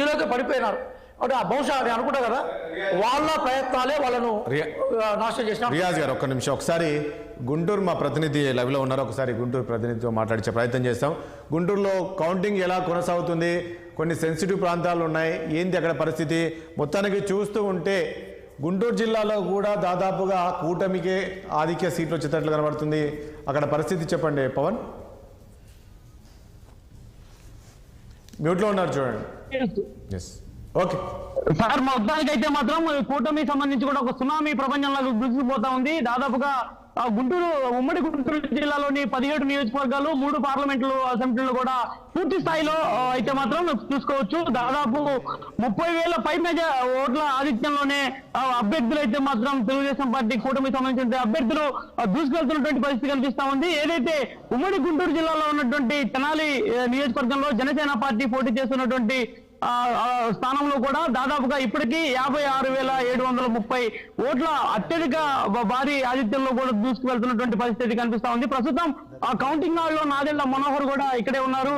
ఈలోకి పడిపోయినారు. అంటే బహుశా నేను అనుకుంటా కదా వాళ్ళ ప్రయత్నాలే వాళ్ళను నాశనం చేసిన. రియాజ్ గారు ఒక్క నిమిషం, ఒకసారి గుంటూరు మా ప్రతినిధి లైవ్లో ఉన్నారు, ఒకసారి గుంటూరు ప్రతినిధితో మాట్లాడించే ప్రయత్నం చేస్తాం. గుంటూరులో కౌంటింగ్ ఎలా కొనసాగుతుంది? కొన్ని సెన్సిటివ్ ప్రాంతాలు ఉన్నాయి, ఏంది అక్కడ పరిస్థితి? మొత్తానికి చూస్తూ ఉంటే గుంటూరు జిల్లాలో కూడా దాదాపుగా కూటమికే ఆధిక్య సీట్లు వచ్చేటట్లు కనబడుతుంది. అక్కడ పరిస్థితి చెప్పండి పవన్. మ్యూట్లో ఉన్నారు చూడండి. ఎస్ ఓకే సార్, మొత్తానికి అయితే మాత్రం కూటమి సంబంధించి కూడా ఒక సునామీ ప్రపంచంలో దూసుకుపోతా ఉంది. దాదాపుగా గుంటూరు ఉమ్మడి గుంటూరు జిల్లాలోని 17 నియోజకవర్గాలు 3 పార్లమెంట్లు అసెంబ్లీలు కూడా పూర్తి స్థాయిలో అయితే మాత్రం చూసుకోవచ్చు. దాదాపు 30,000 పైన ఓట్ల ఆధిక్యంలోనే అభ్యర్థులు అయితే మాత్రం తెలుగుదేశం పార్టీ కూటమి సంబంధించిన అభ్యర్థులు దూసుకెళ్తున్నటువంటి పరిస్థితి కనిపిస్తా ఉంది. ఏదైతే ఉమ్మడి గుంటూరు జిల్లాలో ఉన్నటువంటి తెనాలి నియోజకవర్గంలో జనసేన పార్టీ పోటీ చేస్తున్నటువంటి స్థానంలో కూడా దాదాపుగా ఇప్పటికీ 56,730 ఓట్ల అత్యధిక భారీ ఆధిత్యంలో కూడా దూసుకు వెళ్తున్నటువంటి పరిస్థితి కనిపిస్తా ఉంది. ప్రస్తుతం ఆ కౌంటింగ్ హాల్లో నాదెళ్ల మనోహర్ కూడా ఇక్కడే ఉన్నారు.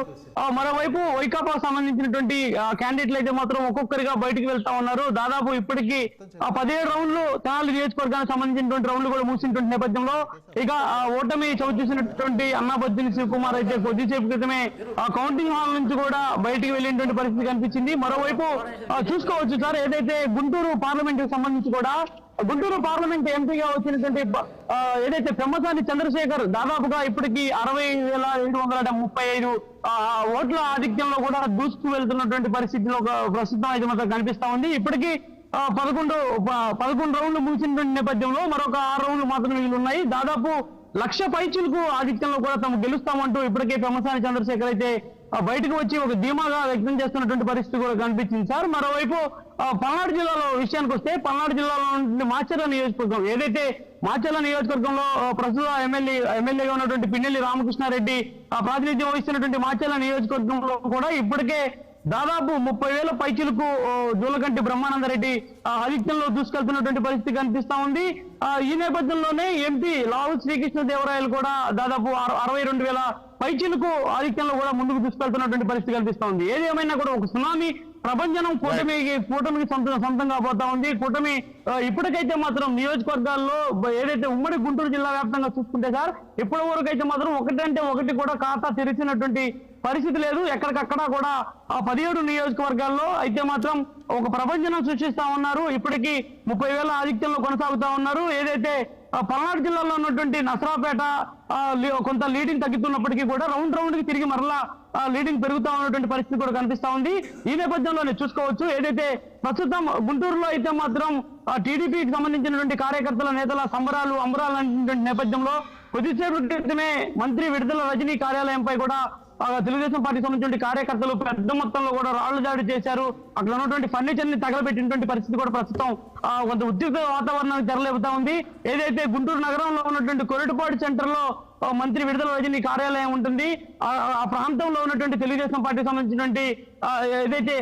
మరోవైపు వైకాపా సంబంధించినటువంటి క్యాండిడేట్లు అయితే మాత్రం ఒక్కొక్కరిగా బయటికి వెళ్తా ఉన్నారు. దాదాపు ఇప్పటికీ 17 రౌండ్లు తెనాలి నియోజకవర్గానికి సంబంధించినటువంటి రౌండ్లు కూడా ముగిసినటువంటి నేపథ్యంలో ఇక ఓటమి చవి చూసినటువంటి అన్నాబద్దిని శివకుమార్ అయితే కొద్దిసేపు క్రితమే ఆ కౌంటింగ్ హాల్ నుంచి కూడా బయటికి వెళ్ళినటువంటి పరిస్థితి కనిపించింది. మరోవైపు చూసుకోవచ్చు సార్, ఏదైతే గుంటూరు పార్లమెంట్ కి సంబంధించి కూడా గుంటూరు పార్లమెంట్ ఎంపీగా వచ్చినటువంటి ఏదైతే పెమ్మసాని చంద్రశేఖర్ దాదాపుగా ఇప్పటికీ 60,735 ఓట్ల ఆధిక్యంలో కూడా దూసుకు వెళ్తున్నటువంటి పరిస్థితిలో ప్రస్తుతం అయితే మాత్రం కనిపిస్తా ఉంది. ఇప్పటికీ 11 రౌండ్లు ముగిసినటువంటి నేపథ్యంలో మరొక 6 రౌండ్లు మాత్రమే మిగిలి ఉన్నాయి. దాదాపు 1,00,000 పైచులకు ఆధిక్యంలో కూడా తాము గెలుస్తామంటూ ఇప్పటికే పెమ్మసాని చంద్రశేఖర్ అయితే బయటకు వచ్చి ఒక ధీమాగా వ్యక్తం చేస్తున్నటువంటి పరిస్థితి కూడా కనిపించింది సార్. మరోవైపు పల్నాడు జిల్లాలో విషయానికి వస్తే పల్నాడు జిల్లాలో మాచర్ల నియోజకవర్గం, ఏదైతే మాచర్ల నియోజకవర్గంలో ప్రస్తుత ఎమ్మెల్యేగా ఉన్నటువంటి పిన్నెల్లి రామకృష్ణారెడ్డి ప్రాతినిధ్యం వహిస్తున్నటువంటి మాచర్ల నియోజకవర్గంలో కూడా ఇప్పటికే దాదాపు 30,000 పైచిలకు జూలకంటి బ్రహ్మానందరెడ్డి ఆధిక్యంలో దూసుకెళ్తున్నటువంటి పరిస్థితి కనిపిస్తా ఉంది. ఈ నేపథ్యంలోనే ఎంపీ లావు శ్రీకృష్ణదేవరాయలు కూడా దాదాపు 62,000 పైచిలకు ఆధిక్యంలో కూడా ముందుకు దూసుకెళ్తున్నటువంటి పరిస్థితి కనిపిస్తా ఉంది. ఏది ఏమైనా కూడా ఒక సునామీ ప్రపంచం కూటమికి సొంతం కాబోతా ఉంది. కూటమి ఇప్పటికైతే మాత్రం నియోజకవర్గాల్లో ఏదైతే ఉమ్మడి గుంటూరు జిల్లా వ్యాప్తంగా చూసుకుంటే సార్, ఇప్పటి వరకు అయితే మాత్రం ఒకటి కూడా ఖాతా తెరిచినటువంటి పరిస్థితి లేదు. ఎక్కడికక్కడ కూడా 17 నియోజకవర్గాల్లో అయితే మాత్రం ఒక ప్రపంచం సృష్టిస్తా ఉన్నారు. ఇప్పటికీ 30,000 ఆధిక్యంలో కొనసాగుతా ఉన్నారు. ఏదైతే పల్నాడు జిల్లాలో ఉన్నటువంటి నసరాపేట కొంత లీడింగ్ తగ్గుతున్నప్పటికీ కూడా రౌండ్ కి తిరిగి మరలా లీడింగ్ పెరుగుతా ఉన్నటువంటి పరిస్థితి కూడా కనిపిస్తా ఉంది. ఈ నేపథ్యంలోనే చూసుకోవచ్చు, ఏదైతే ప్రస్తుతం గుంటూరులో అయితే మాత్రం టీడీపీకి సంబంధించినటువంటి కార్యకర్తల నేతల సంబరాలు అంబరాలనేటువంటి నేపథ్యంలో కొద్దిసేపు క్రితమే మంత్రి విడుదల రజనీ కార్యాలయంపై కూడా తెలుగుదేశం పార్టీ సంబంధించిన కార్యకర్తలు పెద్ద మొత్తంలో కూడా రాళ్లు దాడి చేశారు. అక్కడ ఉన్నటువంటి ఫర్నిచర్ ని తగలబెట్టినటువంటి పరిస్థితి కూడా ప్రస్తుతం కొంత ఉద్రిక్త వాతావరణానికి తెరలేపుతా ఉంది. ఏదైతే గుంటూరు నగరంలో ఉన్నటువంటి కొరటిపాడు సెంటర్ లో మంత్రి విడుదల రజనీ కార్యాలయం ఉంటుంది. ఆ ప్రాంతంలో ఉన్నటువంటి తెలుగుదేశం పార్టీ సంబంధించినటువంటి ఏదైతే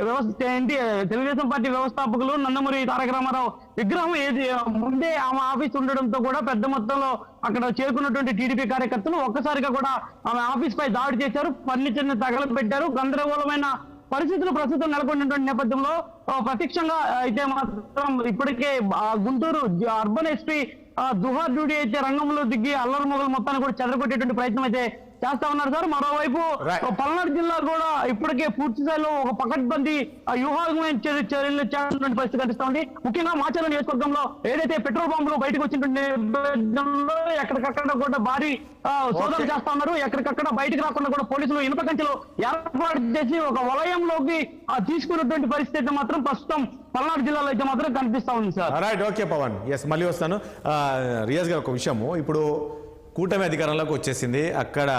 తెలుగుదేశం పార్టీ వ్యవస్థాపకులు నందమూరి తారక రామారావు విగ్రహం ముందే ఆమె ఆఫీస్ ఉండడంతో కూడా పెద్ద మొత్తంలో అక్కడ చేరుకున్నటువంటి టీడీపీ కార్యకర్తలు ఒక్కసారిగా కూడా ఆమె ఆఫీస్ పై దాడి చేశారు, ఫర్నిచర్ ని తగలబెట్టారు. గందరగోళమైన పరిస్థితులు ప్రస్తుతం నెలకొన్నటువంటి నేపథ్యంలో ప్రత్యక్షంగా అయితే మాత్రం ఇప్పటికే గుంటూరు అర్బన్ ఎస్పీ దుహార్ డ్యూటీ అయితే రంగంలో దిగి అల్లరి మొగలు మొత్తాన్ని కూడా చెదరగొట్టేటువంటి ప్రయత్నం అయితే చేస్తా ఉన్నారు సార్. మరోవైపు పల్నాడు జిల్లా కూడా ఇప్పటికే పూర్తి స్థాయిలో ఒక పకడ్బందీ వ్యూహాత్మకమైన చర్యలు చేస్తున్నటువంటి పరిస్థితి కనిపిస్తా ఉంది. ముఖ్యంగా మాచర్ల నియోజకవర్గంలో ఏదైతే పెట్రోల్ పంపులు బయటకు వచ్చినటువంటి ఎక్కడికక్కడ కూడా భారీ సోదాలు చేస్తా ఉన్నారు. ఎక్కడికక్కడ బయటకు రాకుండా కూడా పోలీసులు ఇనుప కంచెలు ఏర్పాటు చేసి ఒక వలయంలోకి తీసుకున్నటువంటి పరిస్థితి అయితే మాత్రం ప్రస్తుతం పల్నాడు జిల్లాలో అయితే మాత్రం కనిపిస్తా ఉంది sir. Right, okay Pavan. Yes, మళ్ళీ వస్తాను. రియాజ్ గారు ఒక విషయము, ఇప్పుడు కూటమి అధికారంలోకి వచ్చేసింది, ఇక్కడ